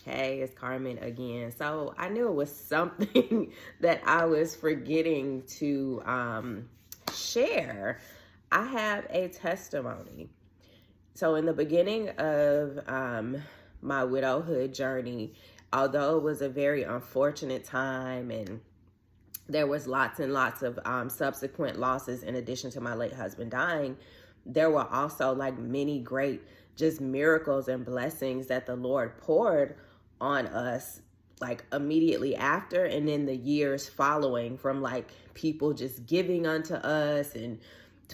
Hey, it's Carmen again. So I knew it was something that I was forgetting to share. I have a testimony. So in the beginning of my widowhood journey, although it was a very unfortunate time and there was lots and lots of subsequent losses in addition to my late husband dying, there were also like many great just miracles and blessings that the Lord poured on us like immediately after and in the years following, from like people just giving unto us and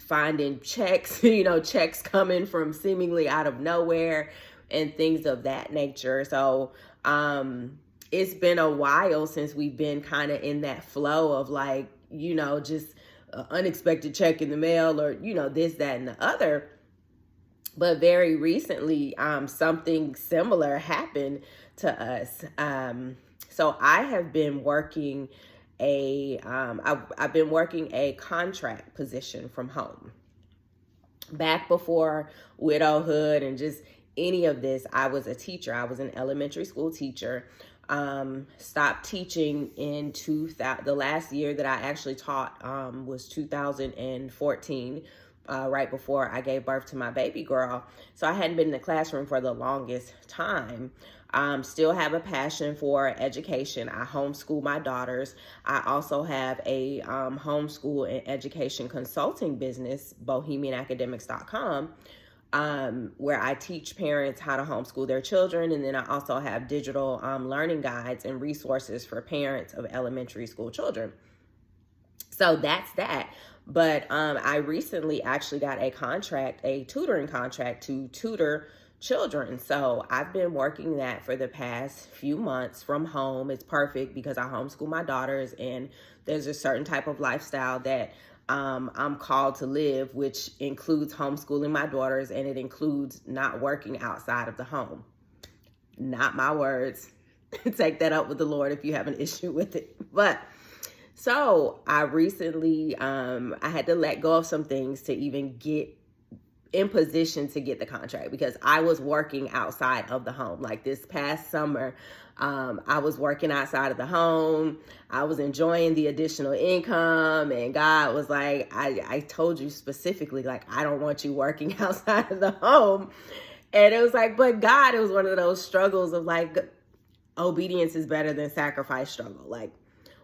finding checks, checks coming from seemingly out of nowhere and things of that nature. So it's been a while since we've been kind of in that flow of like, just unexpected check in the mail or, this, that, and the other. But very recently, something similar happened to us. So I have been working I've been working a contract position from home. Back before widowhood and just any of this, I was a teacher. I was an elementary school teacher. Stopped teaching in the last year that I actually taught was 2014, right before I gave birth to my baby girl. So I hadn't been in the classroom for the longest time. Still have a passion for education. I homeschool my daughters. I also have a homeschool and education consulting business, bohemianacademics.com, where I teach parents how to homeschool their children. And then I also have digital learning guides and resources for parents of elementary school children. So that's that. But I recently actually got a tutoring contract to tutor children. So I've been working that for the past few months from home. It's perfect because I homeschool my daughters, and there's a certain type of lifestyle that I'm called to live, which includes homeschooling my daughters, and it includes not working outside of the home. Not my words. Take that up with the Lord if you have an issue with it. But so I recently, I had to let go of some things to even get in position to get the contract, because I was working outside of the home. Like this past summer, I was working outside of the home. I was enjoying the additional income, and God was like, I told you specifically, like, I don't want you working outside of the home. And it was like, but God, it was one of those struggles of like, obedience is better than sacrifice struggle. Like,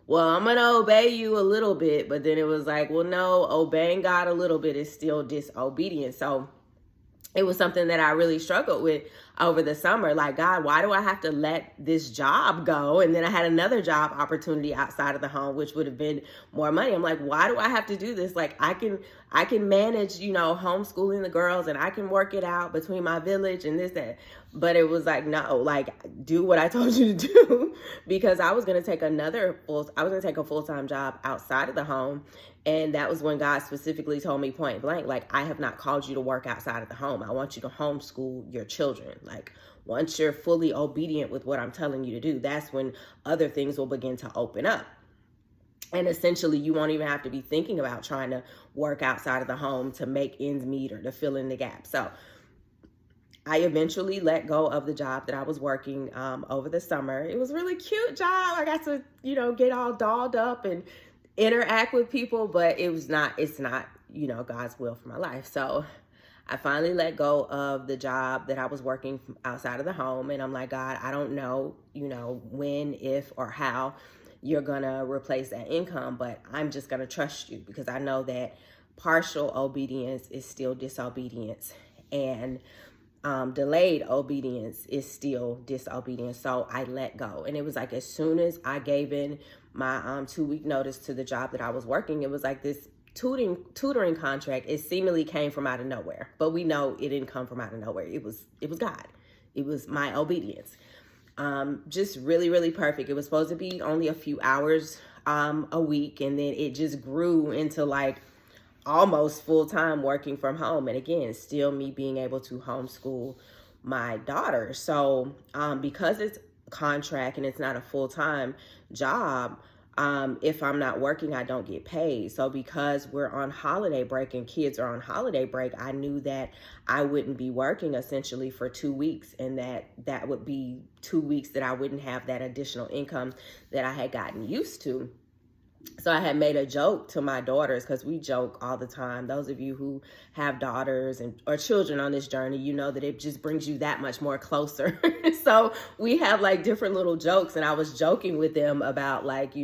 well, I'm going to obey you a little bit, but then it was like, well, no, obeying God a little bit is still disobedience. So it was something that I really struggled with over the summer. Like, God, why do I have to let this job go? And then I had another job opportunity outside of the home, which would have been more money. I'm like, why do I have to do this? Like, I can manage, homeschooling the girls, and I can work it out between my village and this, that. But it was like, no, like, do what I told you to do, because I was going to take a full-time job outside of the home. And that was when God specifically told me point blank, like, I have not called you to work outside of the home. I want you to homeschool your children. Like, once you're fully obedient with what I'm telling you to do, that's when other things will begin to open up. And essentially, you won't even have to be thinking about trying to work outside of the home to make ends meet or to fill in the gap. So I eventually let go of the job that I was working over the summer. It was a really cute job. I got to, get all dolled up and interact with people, but it's not, God's will for my life. So I finally let go of the job that I was working outside of the home. And I'm like, God, I don't know, when, if, or how you're going to replace that income, but I'm just going to trust you, because I know that partial obedience is still disobedience, and delayed obedience is still disobedience. So I let go. And it was like, as soon as I gave in my 2-week notice to the job that I was working, it was like this tutoring contract. It seemingly came from out of nowhere, but we know it didn't come from out of nowhere. It was God. It was my obedience. Just really, really perfect. It was supposed to be only a few hours a week, and then it just grew into like almost full-time working from home. And again, still me being able to homeschool my daughter. So because it's a contract and it's not a full-time job, If I'm not working, I don't get paid. So because we're on holiday break and kids are on holiday break, I knew that I wouldn't be working essentially for 2 weeks, and that would be 2 weeks that I wouldn't have that additional income that I had gotten used to. So I had made a joke to my daughters, because we joke all the time. Those of you who have daughters or children on this journey, you know that it just brings you that much more closer. So we have like different little jokes, and I was joking with them about like,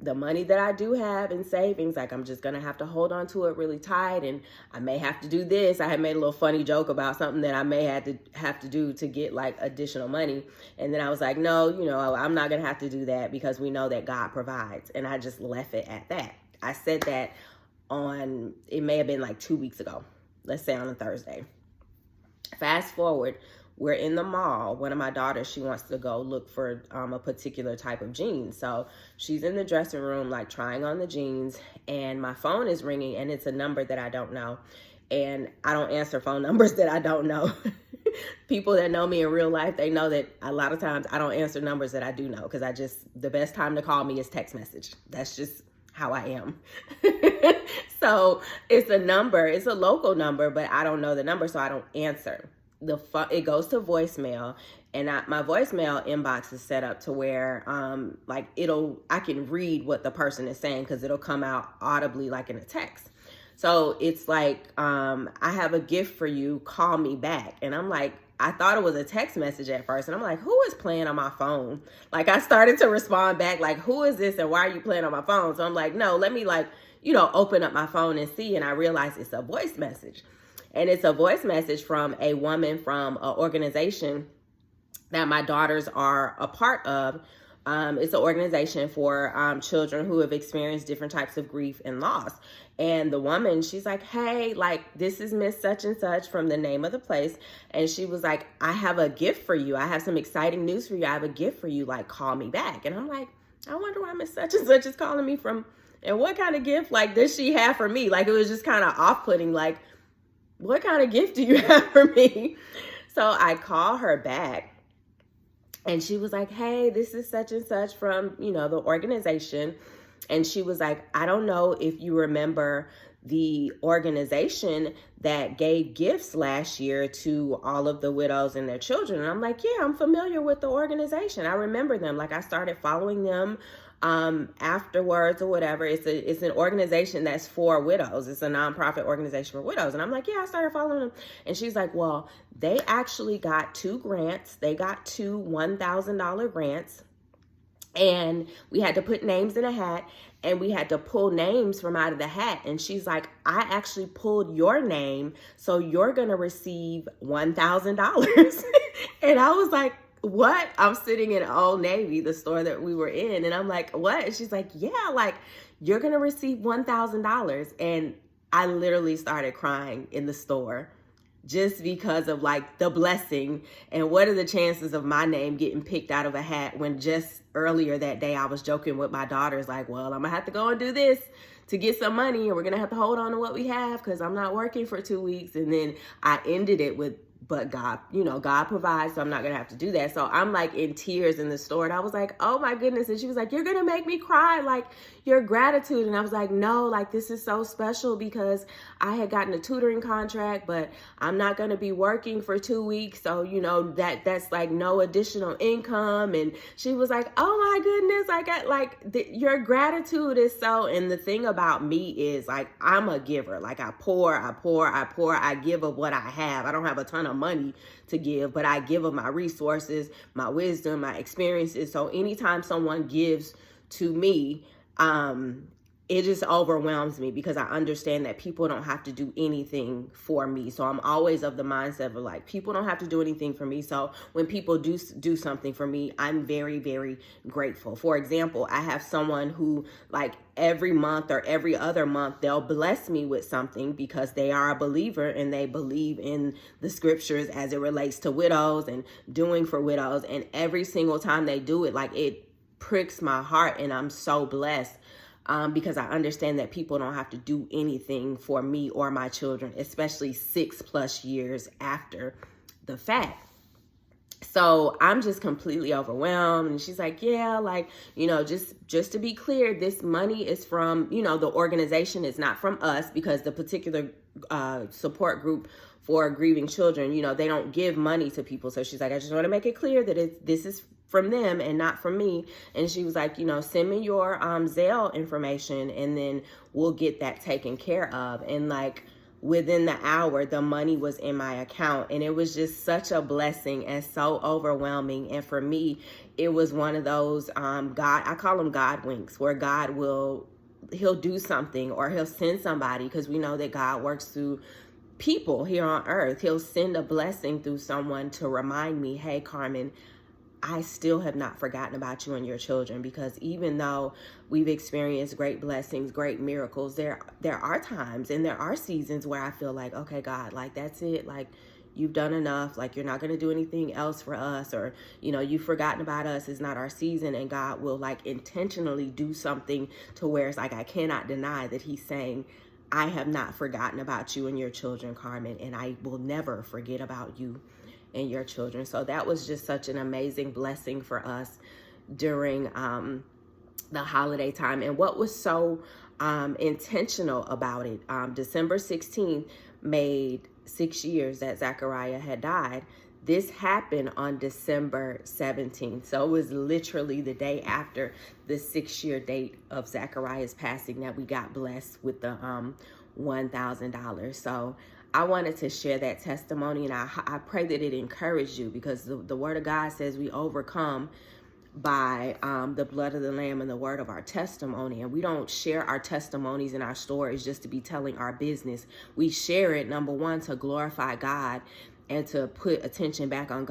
the money that I do have in savings, like I'm just going to have to hold on to it really tight, and I may have to do this. I had made a little funny joke about something that I may have to do to get like additional money. And then I was like, no, I'm not going to have to do that, because we know that God provides. And I just left it at that. I said that it may have been like 2 weeks ago, let's say on a Thursday. Fast forward, we're in the mall. One of my daughters, she wants to go look for a particular type of jeans. So she's in the dressing room, like trying on the jeans, and my phone is ringing, and it's a number that I don't know. And I don't answer phone numbers that I don't know. People that know me in real life, they know that a lot of times I don't answer numbers that I do know, because the best time to call me is text message. That's just how I am. So it's a number, it's a local number, but I don't know the number, so I don't answer. It goes to voicemail, and my voicemail inbox is set up to where I can read what the person is saying, because it'll come out audibly like in a text. So it's like, I have a gift for you, call me back. And I'm like, I thought it was a text message at first, and I'm like, who is playing on my phone? Like, I started to respond back like, who is this and why are you playing on my phone? So I'm like, no, let me open up my phone and see. And I realized it's a voice message. And it's a voice message from a woman from an organization that my daughters are a part of. It's an organization for children who have experienced different types of grief and loss. And the woman, she's like, hey, like, this is Miss Such and Such, from the name of the place. And she was like, I have a gift for you. I have some exciting news for you. I have a gift for you. Like, call me back. And I'm like, I wonder why Miss Such and Such is calling me from, and what kind of gift like does she have for me? Like, it was just kind of off-putting, like, what kind of gift do you have for me? So I call her back, and she was like, hey, this is such and such from, the organization. And she was like, I don't know if you remember the organization that gave gifts last year to all of the widows and their children. And I'm like, yeah, I'm familiar with the organization. I remember them. Like, I started following them afterwards or whatever. It's an organization that's for widows. It's a nonprofit organization for widows. And I'm like, yeah, I started following them. And she's like, well, they actually got 2 grants. They got 2 $1,000 grants. And we had to put names in a hat, and we had to pull names from out of the hat. And she's like, I actually pulled your name, so you're going to receive $1,000. And I was like, what? I'm sitting in Old Navy, the store that we were in. And I'm like, what? And she's like, yeah, like, you're going to receive $1,000. And I literally started crying in the store, just because of like the blessing. And what are the chances of my name getting picked out of a hat, when just earlier that day I was joking with my daughters, like, well, I'm gonna have to go and do this to get some money, and we're gonna have to hold on to what we have, because I'm not working for 2 weeks. And then I ended it with, but God, God provides, so I'm not going to have to do that. So I'm like in tears in the store, and I was like, oh my goodness. And she was like, you're going to make me cry, like, your gratitude. And I was like, no, like, this is so special, because I had gotten a tutoring contract, but I'm not going to be working for 2 weeks. So, that's like no additional income. And she was like, oh my goodness, your gratitude is so, and the thing about me is, like, I'm a giver. Like, I pour, I give of what I have. I don't have a ton of money to give, but I give of my resources, my wisdom, my experiences. So anytime someone gives to me, it just overwhelms me, because I understand that people don't have to do anything for me. So I'm always of the mindset of like, people don't have to do anything for me. So when people do something for me, I'm very, very grateful. For example, I have someone who, like, every month or every other month, they'll bless me with something, because they are a believer and they believe in the scriptures as it relates to widows and doing for widows. And every single time they do it, like, it pricks my heart, and I'm so blessed. Because I understand that people don't have to do anything for me or my children, especially 6+ years after the fact. So I'm just completely overwhelmed. And she's like, yeah, like, you know, just to be clear, this money is from, you know, the organization. Is not from us, because the particular support group for grieving children, you know, they don't give money to people. So she's like, I just want to make it clear that this is from them and not from me. And she was like, you know, send me your Zelle information and then we'll get that taken care of. And like, within the hour, the money was in my account, and it was just such a blessing and so overwhelming. And for me, it was one of those I call them God winks, where he'll do something, or he'll send somebody, because we know that God works through people here on earth. He'll send a blessing through someone to remind me, hey, Carmen, I still have not forgotten about you and your children. Because even though we've experienced great blessings, great miracles, there are times and there are seasons where I feel like, okay, God, like, that's it. Like, you've done enough. Like, you're not going to do anything else for us, or, you know, you've forgotten about us. It's not our season. And God will like intentionally do something to where it's like, I cannot deny that he's saying, I have not forgotten about you and your children, Carmen, and I will never forget about you and your children. So that was just such an amazing blessing for us during the holiday time. And what was so intentional about it, December 16th made 6 years that Zachariah had died. This happened on December 17th. So it was literally the day after the 6-year date of Zachariah's passing that we got blessed with the $1,000. So I wanted to share that testimony, and I pray that it encouraged you, because the word of God says we overcome by the blood of the Lamb and the word of our testimony. And we don't share our testimonies and our stories just to be telling our business. We share it, number one, to glorify God and to put attention back on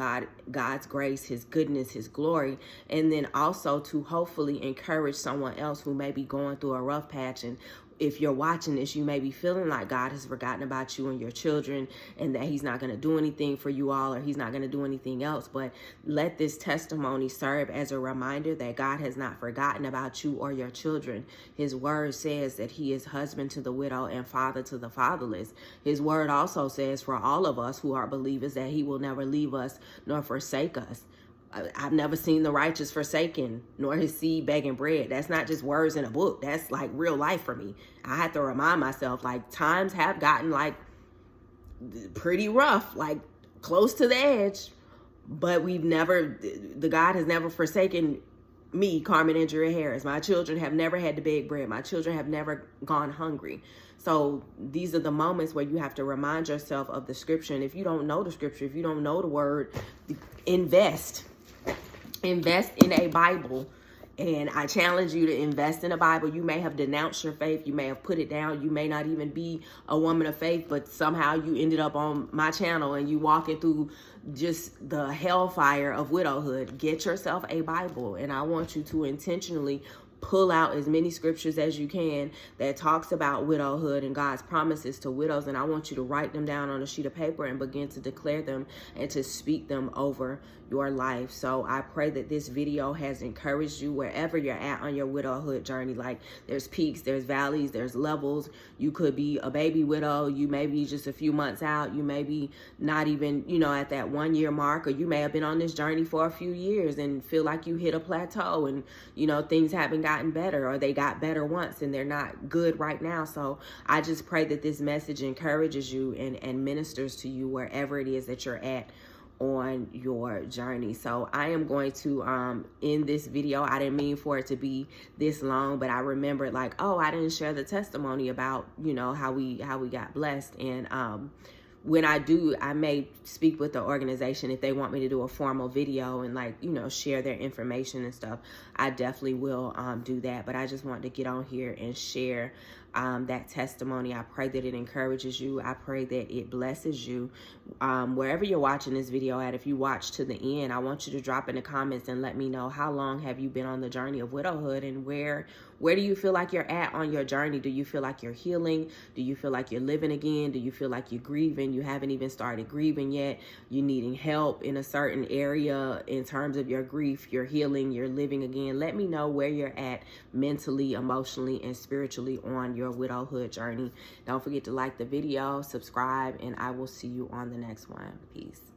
God's grace, his goodness, his glory, and then also to hopefully encourage someone else who may be going through a rough patch. And if you're watching this, you may be feeling like God has forgotten about you and your children, and that he's not going to do anything for you all, or he's not going to do anything else. But let this testimony serve as a reminder that God has not forgotten about you or your children. His word says that he is husband to the widow and father to the fatherless. His word also says for all of us who are believers that he will never leave us nor forsake us. I've never seen the righteous forsaken, nor his seed begging bread. That's not just words in a book. That's like real life for me. I had to remind myself, like, times have gotten like pretty rough, like close to the edge, but the God has never forsaken me, Carmen Andrea Harris. My children have never had to beg bread. My children have never gone hungry. So these are the moments where you have to remind yourself of the scripture. And if you don't know the scripture, if you don't know the word, invest in a Bible. And I challenge you to invest in a Bible. You may have denounced your faith. You may have put it down. You may not even be a woman of faith, but somehow you ended up on my channel and you walking through just the hellfire of widowhood. Get yourself a Bible. And I want you to intentionally pull out as many scriptures as you can that talks about widowhood and God's promises to widows. And I want you to write them down on a sheet of paper and begin to declare them and to speak them over your life. So I pray that this video has encouraged you wherever you're at on your widowhood journey. Like, there's peaks, there's valleys, there's levels. You could be a baby widow. You may be just a few months out. You may be not even, at that 1 year mark, or you may have been on this journey for a few years and feel like you hit a plateau and, things haven't gotten better, or they got better once and they're not good right now. So I just pray that this message encourages you and ministers to you wherever it is that you're at on your journey. So I am going to end this video. I didn't mean for it to be this long, but I remembered like, oh, I didn't share the testimony about, how we got blessed. And when I do, I may speak with the organization if they want me to do a formal video and share their information and stuff. I definitely will do that. But I just want to get on here and share that testimony. I pray that it encourages you. I pray that it blesses you. Wherever you're watching this video at, if you watch to the end, I want you to drop in the comments and let me know, how long have you been on the journey of widowhood, and where do you feel like you're at on your journey? Do you feel like you're healing? Do you feel like you're living again? Do you feel like you're grieving? You haven't even started grieving yet. You're needing help in a certain area in terms of your grief, your healing, your living again. Let me know where you're at mentally, emotionally, and spiritually on your widowhood journey. Don't forget to like the video, subscribe, and I will see you on the next one. Peace.